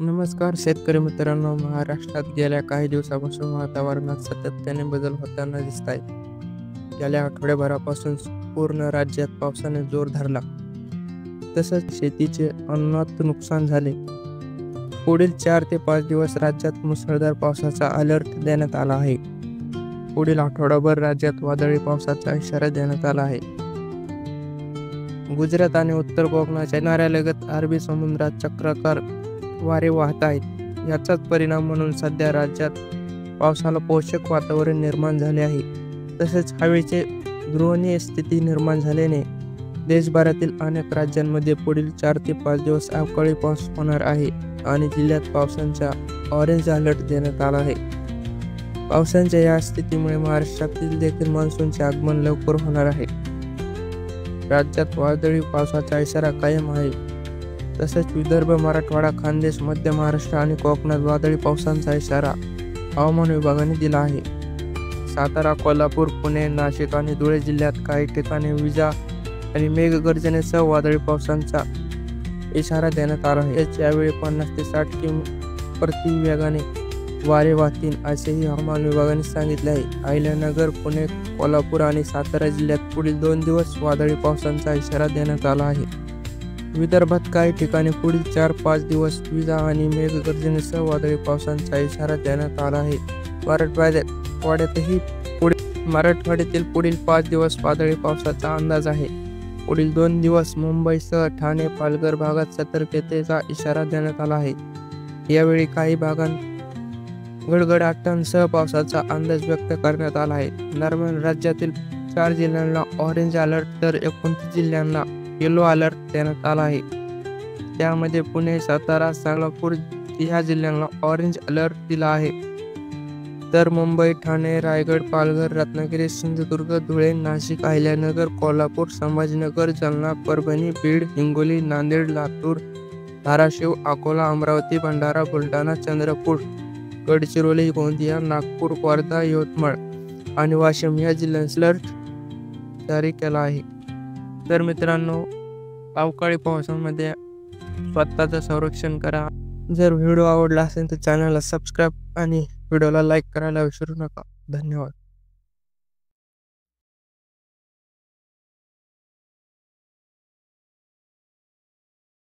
नमस्कार शेतकरी मित्रांनो. महाराष्ट्रात गेल्या काही दिवसापासून वातावरणात सातत्याने बदल होताना दिसत आहेत. गेल्या आठवड्याभरापासून पूर्ण राज्यात पावसाने जोर धरला. तसंच शेतीचे अनंत नुकसान झाले. पुढील 4 ते 5 दिवस राज्यात मुसळधार पावसाचा अलर्ट देण्यात आला आहे. पुढील आठवडाभर राज्यात वादळी पावसाचा इशारा देण्यात आला आहे. गुजरात आणि उत्तर कोकणाच्या किनाऱ्यालगत अरबी समुद्रात चक्राकार वारे वाहत आहेत. याचाच परिणाम म्हणून सध्या राज्यात पावसाला पोषक वातावरण निर्माण झाले आहे. तसेच हवेची ध्रुवणीय स्थिती निर्माण झाल्याने देशभरातील अनेक राज्यांमध्ये पुढील 4 ते 5 दिवस अवकाळी पाऊस होणार आहे आणि जिल्ह्यात पावसाचा ऑरेंज अलर्ट देण्यात आला आहे. पावसाच्या या स्थितीमुळे महाराष्ट्रातील देखील मान्सूनचे आगमन लवकर होणार आहे. राज्यात वादळी पावसाचा इशारा कायम आहे. तसेच विदर्भ, मराठवाडा, खानदेश, मध्य महाराष्ट्र आणि कोकणात वादळी पावसाचा इशारा हवामान विभागाने दिला आहे. सातारा, कोल्हापूर, पुणे, नाशिक आणि धुळे जिल्ह्यात काही ठिकाणी विजा आणि मेघगर्जनेसह वादळी पावसाचा इशारा देण्यात आला आहे. यावेळी 50 ते 60 किमी प्रति वेगाने वारे वाहतील असेही हवामान विभागाने सांगितले आहे. अहिल्यानगर, पुणे, कोल्हापूर आणि सातारा जिल्ह्यात पुढील 2 दिवस वादळी पावसाचा इशारा देण्यात आला आहे. विदर्भात काही ठिकाणी पुढील 4-5 दिवस विजा आणि मेघगर्जनेसह वादळी पावसाचा इशारा देण्यात आला आहे. मराठवाड्यातील पुढील 5 दिवस वादळी पावसाचा अंदाज आहे. पुढील 2 दिवस मुंबईसह ठाणे, पालघर भागात सतर्कतेचा इशारा देण्यात आला आहे. यावेळी काही भागांत गडगडाटांसह पावसाचा अंदाज व्यक्त करण्यात आला आहे. दरम्यान राज्यातील 4 जिल्ह्यांना ऑरेंज अलर्ट तर 29 जिल्ह्यांना येलो अलर्ट देण्यात आला आहे. त्यामध्ये पुणे, सातारा, सोलापूर या जिल्ह्यांना ऑरेंज अलर्ट दिला आहे. तर मुंबई, ठाणे, रायगड, पालघर, रत्नागिरी, सिंधुदुर्ग, धुळे, नाशिक, अहिल्यानगर, कोल्हापूर, संभाजीनगर, जालना, परभणी, बीड, हिंगोली, नांदेड, लातूर, धाराशिव, अकोला, अमरावती, भंडारा, बुलढाणा, चंद्रपूर, गडचिरोली, गोंदिया, नागपूर, वर्धा, यवतमाळ आणि वाशिम या जिल्ह्यांना अलर्ट जारी केला आहे. तर मित्रांनो, अवकाळी पावसामध्ये स्वतःचं संरक्षण करा. जर व्हिडिओ आवडला असेल तर चॅनलला सबस्क्राईब आणि व्हिडिओला लाईक करायला विसरू नका. धन्यवाद.